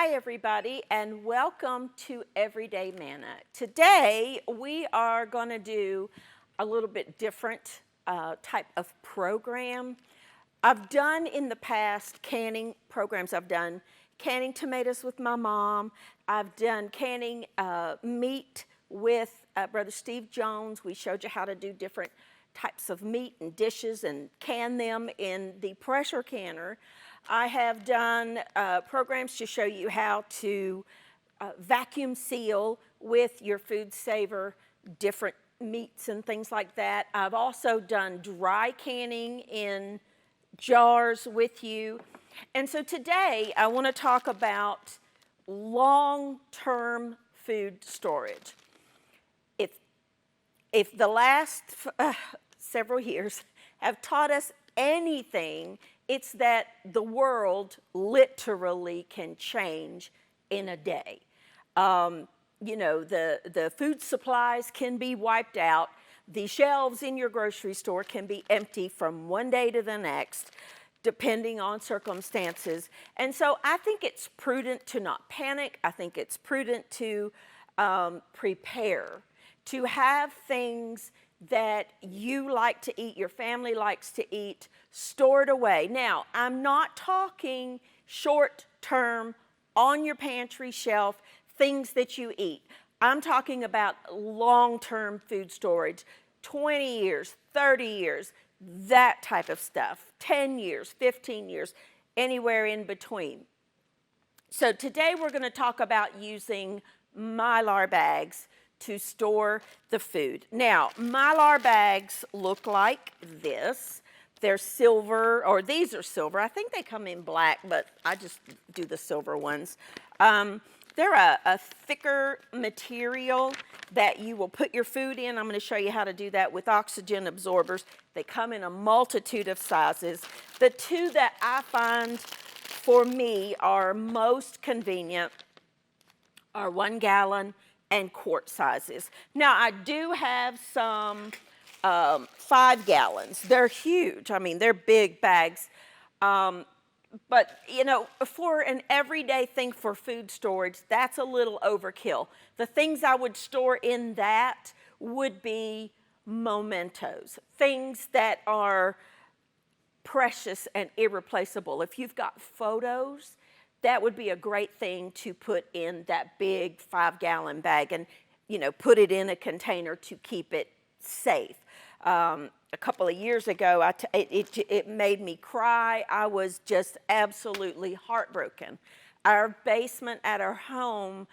Hi everybody and welcome to Everyday Manna. Today we are going to do a little bit different type of program. I've done in the past canning programs. I've done canning tomatoes with my mom. I've done canning meat with Brother Steve Jones. We showed you how to do different types of meat and dishes and can them in the pressure canner. I have done programs to show you how to vacuum seal with your food saver, different meats and things like that. I've also done dry canning in jars with you. And so today I want to talk about long-term food storage. If the last several years have taught us anything, it's that the world literally can change in a day. You know, the food supplies can be wiped out. The shelves in your grocery store can be empty from one day to the next, depending on circumstances. And so I think it's prudent to not panic. I think it's prudent to prepare, to have things that you like to eat, your family likes to eat, stored away. Now, I'm not talking short-term, on your pantry shelf, things that you eat. I'm talking about long-term food storage, 20 years, 30 years, that type of stuff, 10 years, 15 years, anywhere in between. So today we're going to talk about using Mylar bags to store the food. Now, Mylar bags look like this. They're silver, or these are silver. I think they come in black, but I just do the silver ones. They're a thicker material that you will put your food in. I'm going to show you how to do that with oxygen absorbers. They come in a multitude of sizes. The two that I find for me are most convenient are 1 gallon and quart sizes. Now, I do have some 5 gallons. They're huge. I mean, they're big bags. But, you know, for an everyday thing for food storage, that's a little overkill. The things I would store in that would be mementos, things that are precious and irreplaceable. If you've got photos, that would be a great thing to put in that big 5-gallon bag and, you know, put it in a container to keep it safe. A couple of years ago, it made me cry. I was just absolutely heartbroken. Our basement at our home,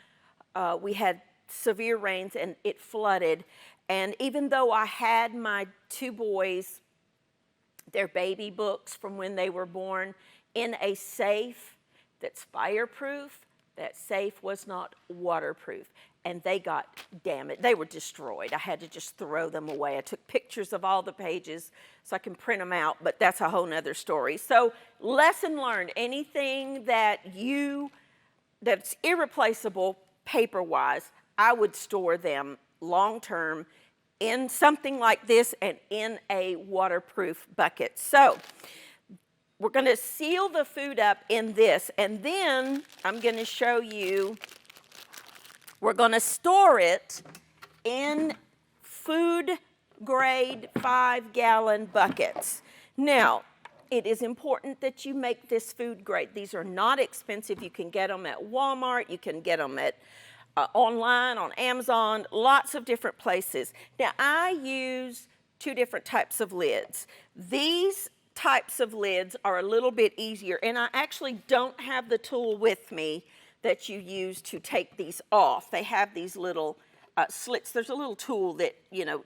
we had severe rains and it flooded. And even though I had my 2 boys, their baby books from when they were born, in a safe that's fireproof, that safe was not waterproof. And they got damaged. They were destroyed. I had to just throw them away. I took pictures of all the pages so I can print them out, but that's a whole nother story. So lesson learned, anything that's irreplaceable paper-wise, I would store them long-term in something like this and in a waterproof bucket. So we're going to seal the food up in this, and then I'm going to show you, we're going to store it in food-grade 5-gallon buckets. Now, it is important that you make this food grade. These are not expensive. You can get them at Walmart. You can get them at online, on Amazon, lots of different places. Now, I use 2 different types of lids. These types of lids are a little bit easier, and I actually don't have the tool with me that you use to take these off. They have these little slits. There's a little tool that, you know,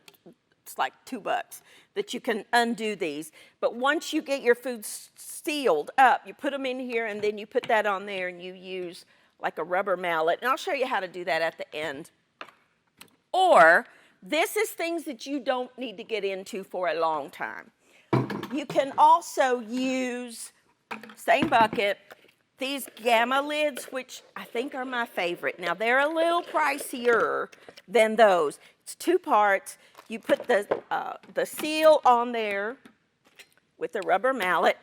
it's like $2 that you can undo these. But once you get your food sealed up, you put them in here and then you put that on there and you use like a rubber mallet. And I'll show you how to do that at the end. Or this is things that you don't need to get into for a long time. You can also use, same bucket, these Gamma lids, which I think are my favorite. Now, they're a little pricier than those. It's 2 parts. You put the seal on there with the rubber mallet,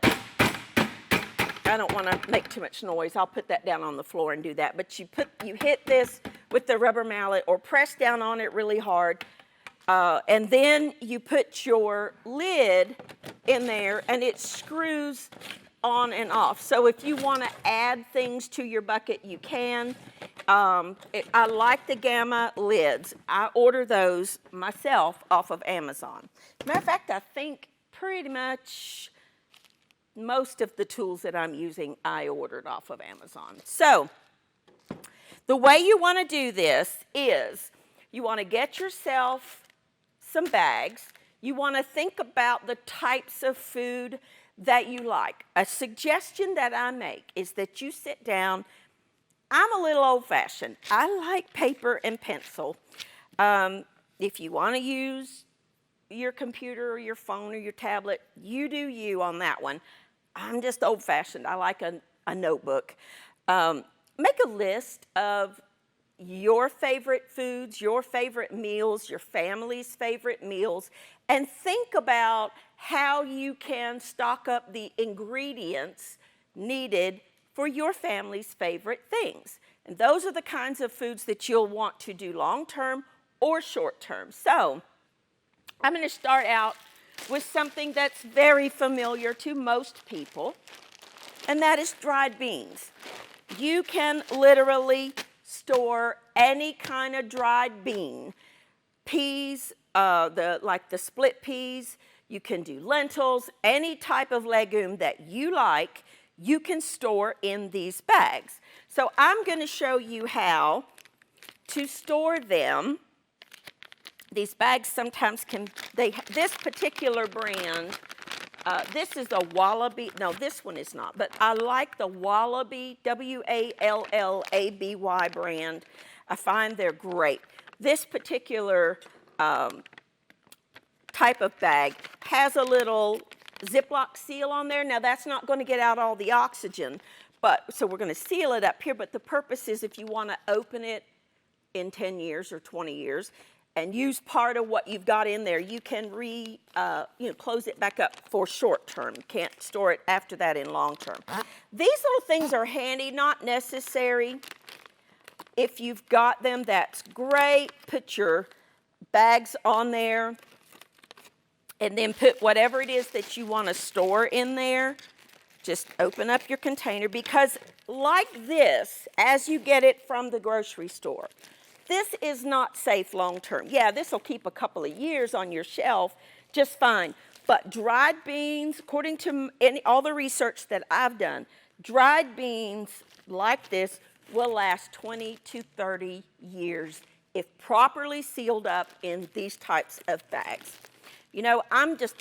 I don't want to make too much noise. I'll put that down on the floor and do that. But you hit this with the rubber mallet or press down on it really hard. And then you put your lid in there and it screws on and off. So if you want to add things to your bucket, you can. I like the Gamma lids. I order those myself off of Amazon. Matter of fact, I think pretty much most of the tools that I'm using, I ordered off of Amazon. So the way you want to do this is you want to get yourself some bags. You want to think about the types of food that you like. A suggestion that I make is that you sit down. I'm a little old-fashioned. I like paper and pencil. If you want to use your computer or your phone or your tablet, you do you on that one. I'm just old-fashioned. I like a notebook. Make a list of your favorite foods, your favorite meals, your family's favorite meals, and think about how you can stock up the ingredients needed for your family's favorite things. And those are the kinds of foods that you'll want to do long-term or short-term. So I'm going to start out with something that's very familiar to most people, and that is dried beans. You can literally store any kind of dried bean. Peas, like the split peas, you can do lentils, any type of legume that you like, you can store in these bags. So I'm going to show you how to store them. These bags sometimes this particular brand, this is a Wallaby, no, this one is not, but I like the Wallaby, Wallaby brand. I find they're great. This particular type of bag has a little Ziploc seal on there. Now that's not going to get out all the oxygen, so we're going to seal it up here, but the purpose is if you want to open it in 10 years or 20 years, and use part of what you've got in there, you can close it back up for short term. You can't store it after that in long term. These little things are handy, not necessary. If you've got them, that's great. Put your bags on there and then put whatever it is that you want to store in there. Just open up your container because like this, as you get it from the grocery store, this is not safe long term. Yeah, this will keep a couple of years on your shelf just fine. But dried beans, according to all the research that I've done, dried beans like this will last 20 to 30 years if properly sealed up in these types of bags. You know, I'm just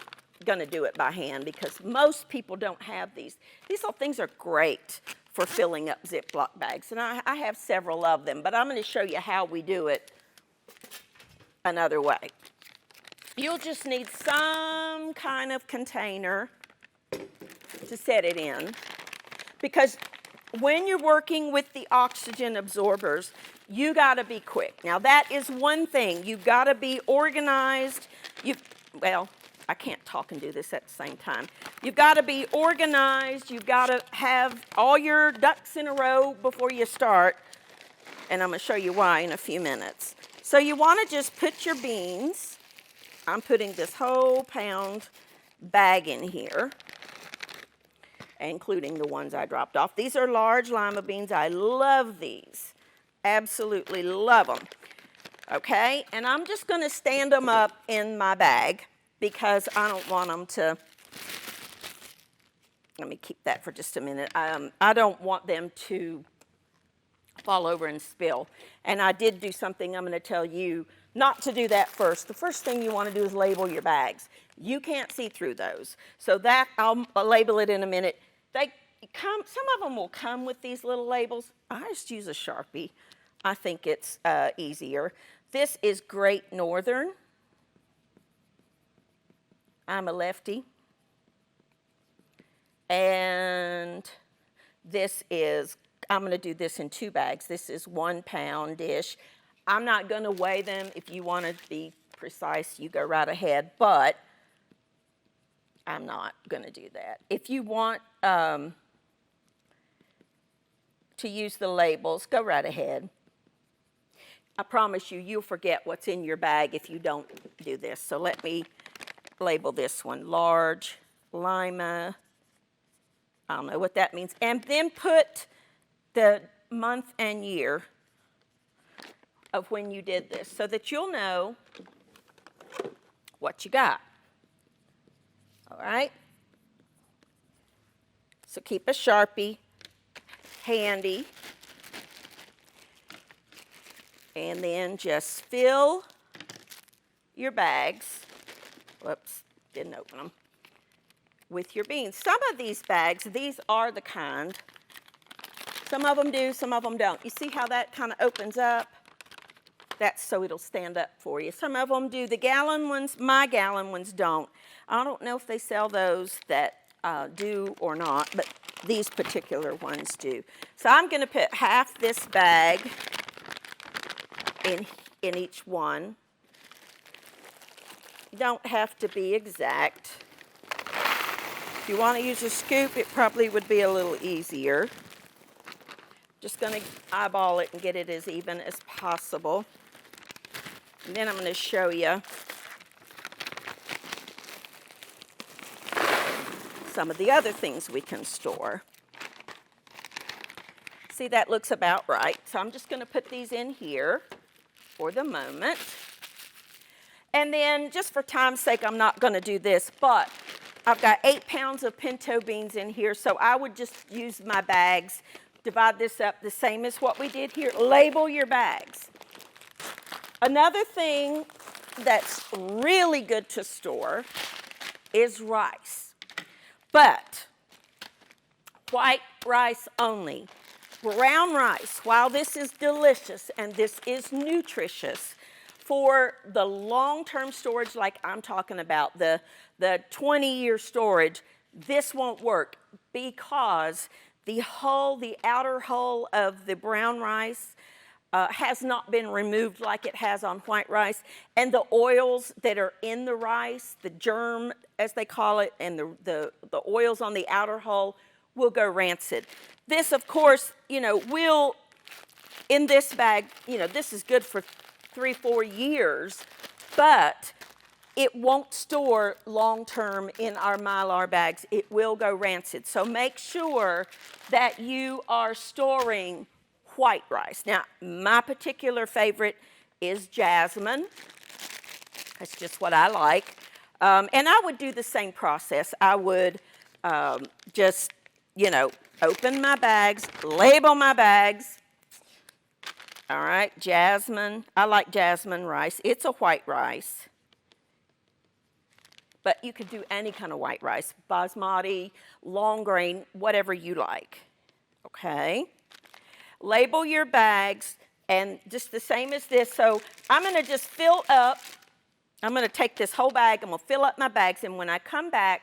going to do it by hand because most people don't have these. These little things are great for filling up Ziploc bags, and I have several of them, but I'm going to show you how we do it another way. You'll just need some kind of container to set it in, because when you're working with the oxygen absorbers, you got to be quick. Now that is one thing. You've got to be organized. Well, I can't talk and do this at the same time. You've got to be organized. You've got to have all your ducks in a row before you start. And I'm going to show you why in a few minutes. So you want to just put your beans. I'm putting this whole pound bag in here, including the ones I dropped off. These are large lima beans. I love these. Absolutely love them. Okay, and I'm just going to stand them up in my bag because I don't want them to, let me keep that for just a minute. I don't want them to fall over and spill. And I did do something I'm going to tell you not to do that first. The first thing you want to do is label your bags. You can't see through those. So that, I'll label it in a minute. Some of them will come with these little labels. I just use a Sharpie. I think it's easier. This is Great Northern. I'm a lefty. And this is, I'm going to do this in 2 bags. This is 1 pound-ish. I'm not going to weigh them. If you want to be precise, you go right ahead. But I'm not going to do that. If you want to use the labels, go right ahead. I promise you, you'll forget what's in your bag if you don't do this. So let me label this one, large, Lima. I don't know what that means. And then put the month and year of when you did this so that you'll know what you got. All right? So keep a Sharpie handy. And then just fill your bags. Whoops, didn't open them. With your beans. Some of these bags, these are the kind. Some of them do, some of them don't. You see how that kind of opens up? That's so it'll stand up for you. Some of them do. The gallon ones, my gallon ones don't. I don't know if they sell those that do or not, but these particular ones do. So I'm going to put half this bag in each one. You don't have to be exact. If you want to use a scoop, it probably would be a little easier. Just going to eyeball it and get it as even as possible. And then I'm going to show you some of the other things we can store. See, that looks about right. So I'm just going to put these in here for the moment. And then, just for time's sake, I'm not going to do this, but I've got 8 pounds of pinto beans in here, so I would just use my bags, divide this up the same as what we did here. Label your bags. Another thing that's really good to store is rice, but white rice only. Brown rice, while this is delicious and this is nutritious, for the long-term storage like I'm talking about, the 20-year storage, this won't work because the outer hull of the brown rice has not been removed like it has on white rice, and the oils that are in the rice, the germ as they call it, and the oils on the outer hull will go rancid. This, of course, will, in this bag, this is good for 3-4 years, but it won't store long-term in our Mylar bags. It will go rancid. So make sure that you are storing white rice. Now, my particular favorite is jasmine. That's just what I like. And I would do the same process. I would just, open my bags, label my bags. All right, jasmine. I like jasmine rice. It's a white rice. But you could do any kind of white rice, basmati, long grain, whatever you like. Okay? Label your bags, and just the same as this. So I'm going to just fill up. I'm going to take this whole bag. I'm going to fill up my bags, and when I come back,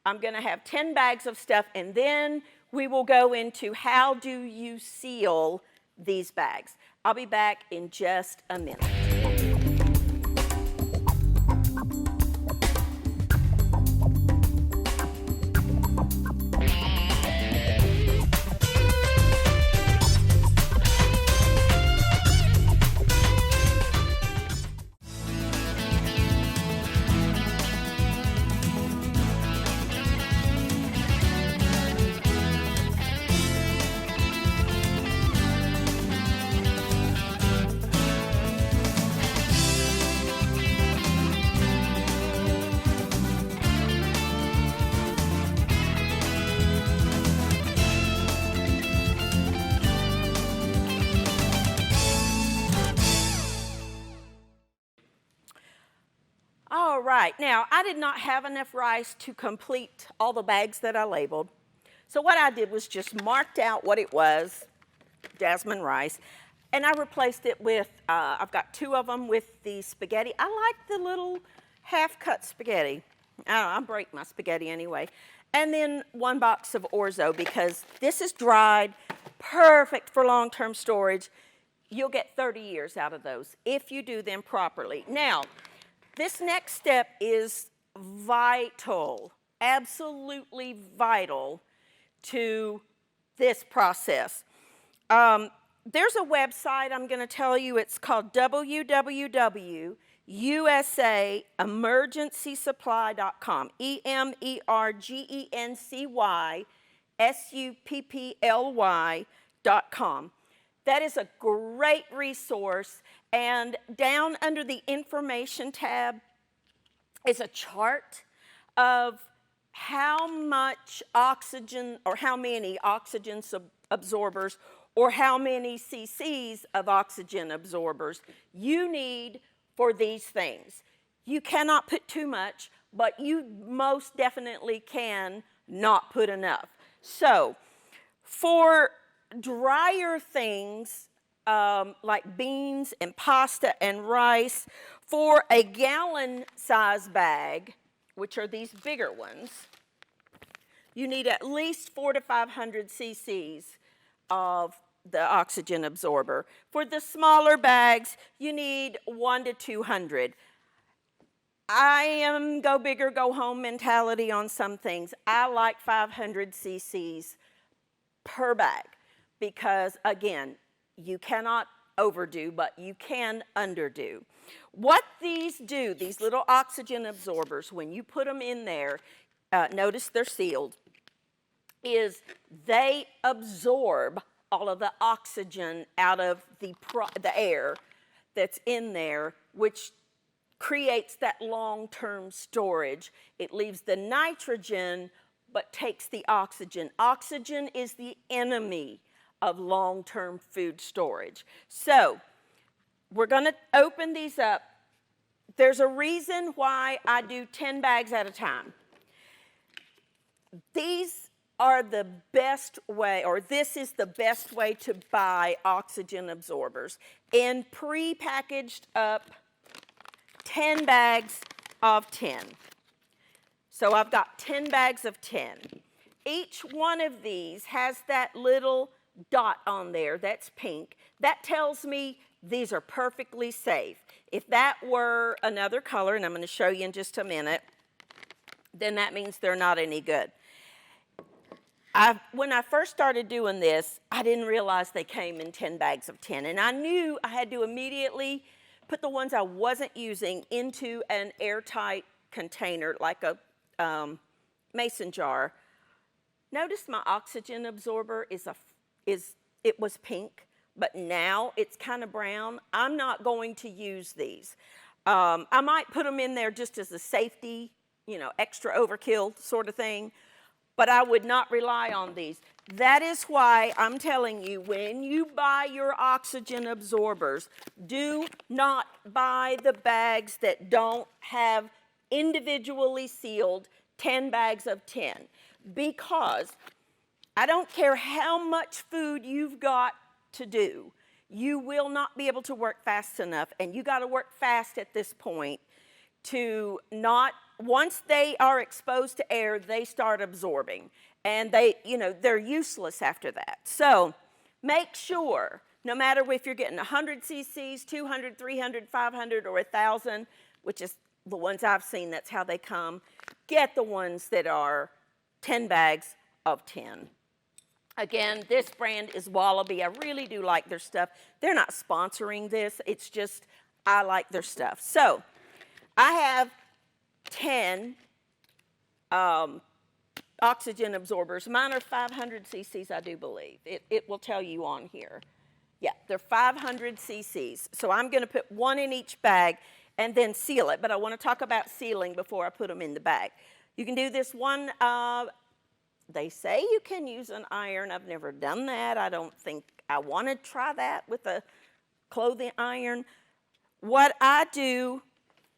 I'm going to have 10 bags of stuff, and then we will go into how do you seal these bags. I'll be back in just a minute. All right, now I did not have enough rice to complete all the bags that I labeled. So what I did was just marked out what it was, jasmine rice, and I replaced it with, I've got 2 of them with the spaghetti. I like the little half-cut spaghetti. I don't know, I break my spaghetti anyway. And then 1 box of orzo, because this is dried, perfect for long-term storage. You'll get 30 years out of those if you do them properly. Now, this next step is vital, absolutely vital to this process. There's a website I'm going to tell you. It's called www.usaemergencysupply.com. EMERGENCYSUPPLY.com. That is a great resource. And down under the information tab is a chart of how much oxygen or how many oxygen absorbers or how many cc's of oxygen absorbers you need for these things. You cannot put too much, but you most definitely can not put enough. So for drier things like beans and pasta and rice, for a gallon size bag, which are these bigger ones, you need at least 400 to 500 cc's of the oxygen absorber. For the smaller bags, you need 1 to 200. I am go big or go home mentality on some things. I like 500 cc's per bag because, again, you cannot overdo, but you can underdo. What these do, these little oxygen absorbers, when you put them in there, notice they're sealed, is they absorb all of the oxygen out of the air that's in there, which creates that long-term storage. It leaves the nitrogen but takes the oxygen. Oxygen is the enemy of long-term food storage. So we're going to open these up. There's a reason why I do 10 bags at a time. These are the best way, or this is the best way to buy oxygen absorbers in pre-packaged up 10 bags of 10. So I've got 10 bags of 10. Each one of these has that little dot on there that's pink. That tells me these are perfectly safe. If that were another color, and I'm going to show you in just a minute, then that means they're not any good. When I first started doing this, I didn't realize they came in 10 bags of 10. And I knew I had to immediately put the ones I wasn't using into an airtight container, like a mason jar. Notice my oxygen absorber it was pink, but now it's kind of brown. I'm not going to use these. I might put them in there just as a safety, extra overkill sort of thing, but I would not rely on these. That is why I'm telling you, when you buy your oxygen absorbers, do not buy the bags that don't have individually sealed 10 bags of 10, because I don't care how much food you've got to do, you will not be able to work fast enough, and you got to work fast at this point to not, once they are exposed to air, they start absorbing, and they're useless after that. So make sure, no matter if you're getting 100 cc's, 200, 300, 500, or 1,000, which is the ones I've seen, that's how they come, get the ones that are 10 bags of 10. Again, this brand is Wallaby. I really do like their stuff. They're not sponsoring this. It's just I like their stuff. So I have 10 oxygen absorbers. Mine are 500 cc's, I do believe. It will tell you on here. Yeah, they're 500 cc's. So I'm going to put one in each bag and then seal it. But I want to talk about sealing before I put them in the bag. You can do this one. They say you can use an iron. I've never done that. I don't think I want to try that with a clothing iron. What I do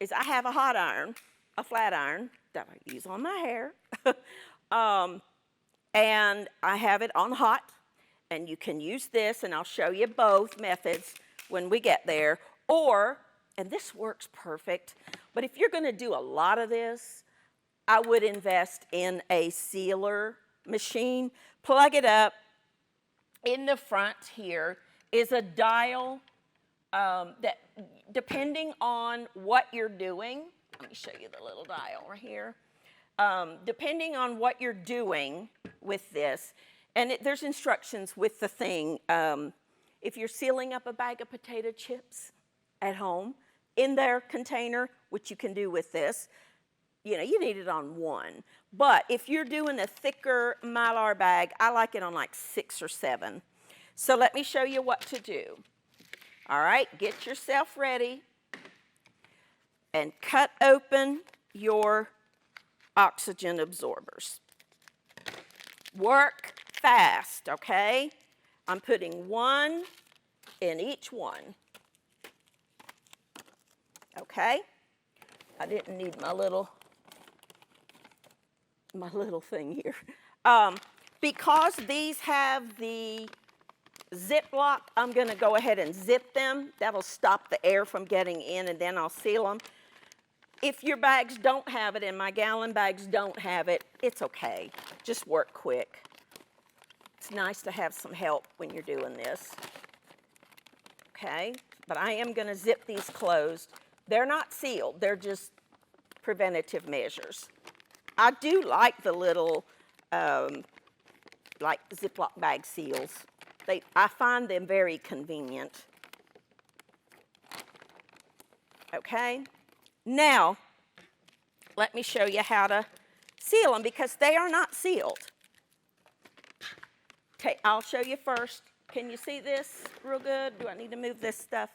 is I have a hot iron, a flat iron that I use on my hair, and I have it on hot, and you can use this, and I'll show you both methods when we get there, or, and this works perfect, but if you're going to do a lot of this, I would invest in a sealer machine. Plug it up. In the front here is a dial that, depending on what you're doing, let me show you the little dial right here. Depending on what you're doing with this, And there's instructions with the thing. If you're sealing up a bag of potato chips at home in their container, which you can do with this, you know, you need it on one. But if you're doing a thicker Mylar bag, I like it on like 6 or 7. So let me show you what to do. All right, get yourself ready and cut open your oxygen absorbers. Work fast, okay? I'm putting one in each one. Okay? I didn't need my little thing here. Because these have the zip lock, I'm going to go ahead and zip them. That'll stop the air from getting in, and then I'll seal them. If your bags don't have it and my gallon bags don't have it, it's okay. Just work quick. It's nice to have some help when you're doing this. Okay, but I am going to zip these closed. They're not sealed. They're just preventative measures. I do like the little, like Ziploc bag seals. I find them very convenient. Okay, now let me show you how to seal them because they are not sealed. I'll show you first. Can you see this real good? Do I need to move this stuff?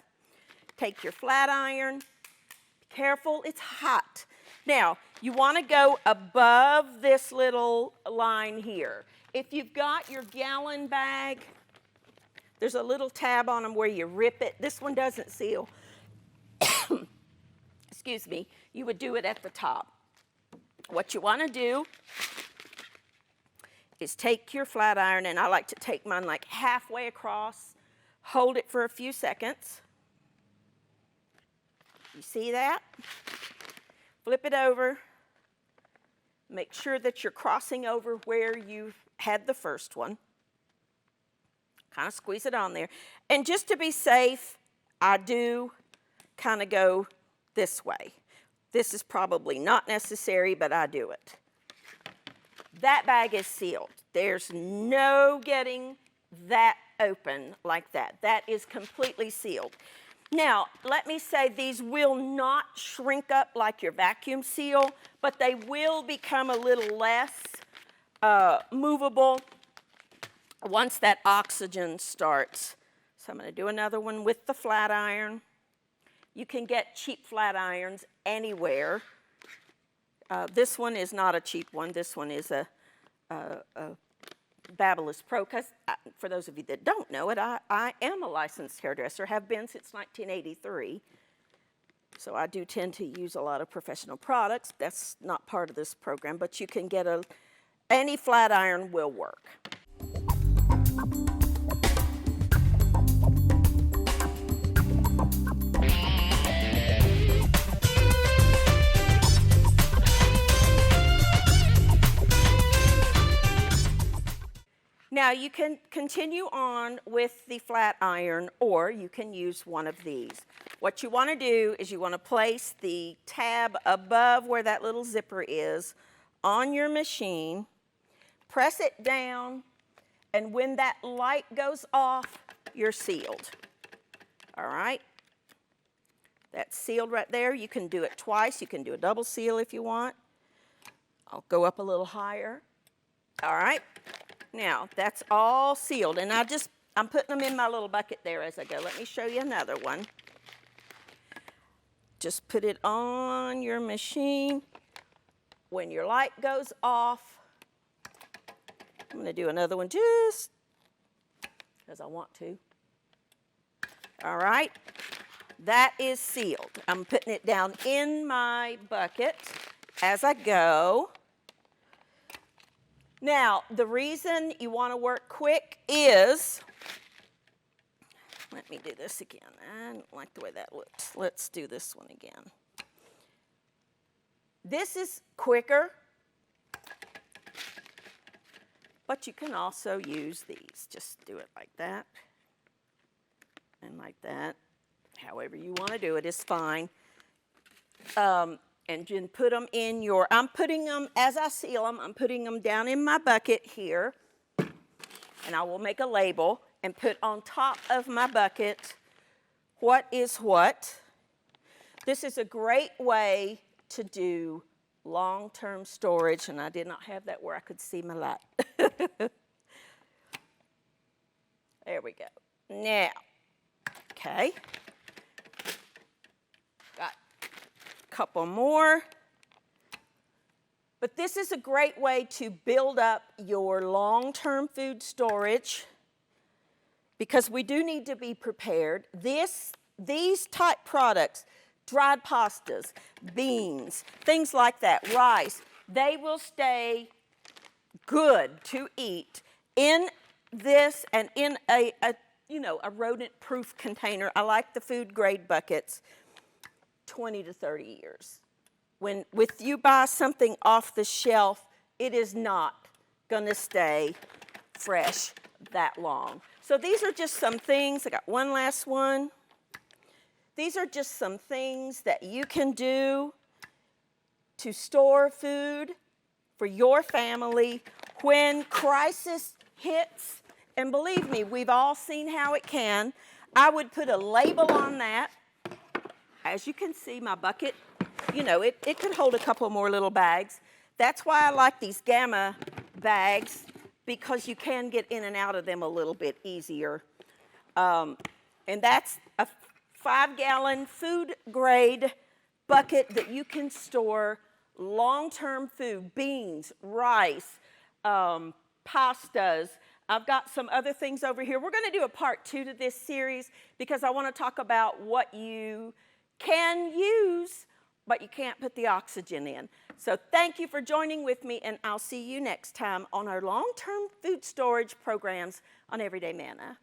Take your flat iron. Be careful, it's hot. Now, you want to go above this little line here. If you've got your gallon bag, there's a little tab on them where you rip it. This one doesn't seal. Excuse me. You would do it at the top. What you want to do is take your flat iron, and I like to take mine like halfway across, hold it for a few seconds. You see that? Flip it over. Make sure that you're crossing over where you had the first one. Kind of squeeze it on there. And just to be safe, I do kind of go this way. This is probably not necessary, but I do it. That bag is sealed. There's no getting that open like that. That is completely sealed. Now, let me say these will not shrink up like your vacuum seal, but they will become a little less movable once that oxygen starts. So I'm going to do another one with the flat iron. You can get cheap flat irons anywhere. This one is not a cheap one. This one is a Babyliss Pro, because for those of you that don't know it, I am a licensed hairdresser, have been since 1983. So I do tend to use a lot of professional products. That's not part of this program, but you can get any flat iron will work. Now you can continue on with the flat iron, or you can use one of these. What you want to do is you want to place the tab above where that little zipper is on your machine, press it down, and when that light goes off, you're sealed. All right? That's sealed right there. You can do it twice. You can do a double seal if you want. I'll go up a little higher. All right? Now, that's all sealed, and I'm putting them in my little bucket there as I go. Let me show you another one. Just put it on your machine. When your light goes off, I'm going to do another one just because I want to. All right, that is sealed. I'm putting it down in my bucket as I go. Now, the reason you want to work quick is, let me do this again. I don't like the way that looks. Let's do this one again. This is quicker, but you can also use these. Just do it like that and like that. However you want to do it is fine. And then put them in I'm putting them, as I seal them, I'm putting them down in my bucket here. and I will make a label and put on top of my bucket what is what. This is a great way to do long-term storage, and I did not have that where I could see my light. There we go. Now, okay, got a couple more. But this is a great way to build up your long-term food storage because we do need to be prepared. These type products, dried pastas, beans, things like that, rice, they will stay good to eat in this and in a rodent-proof container. I like the food grade buckets, 20 to 30 years. When you buy something off the shelf, it is not going to stay fresh that long. So these are just some things. I got one last one. These are just some things that you can do to store food for your family when crisis hits. And believe me, we've all seen how it can. I would put a label on that. As you can see, my bucket, it could hold a couple more little bags. That's why I like these Gamma bags, because you can get in and out of them a little bit easier. And that's a 5-gallon food grade bucket that you can store long-term food, beans, rice, pastas. I've got some other things over here. We're going to do a part 2 to this series because I want to talk about what you can use, but you can't put the oxygen in. So thank you for joining with me, and I'll see you next time on our long-term food storage programs on Everyday Manna.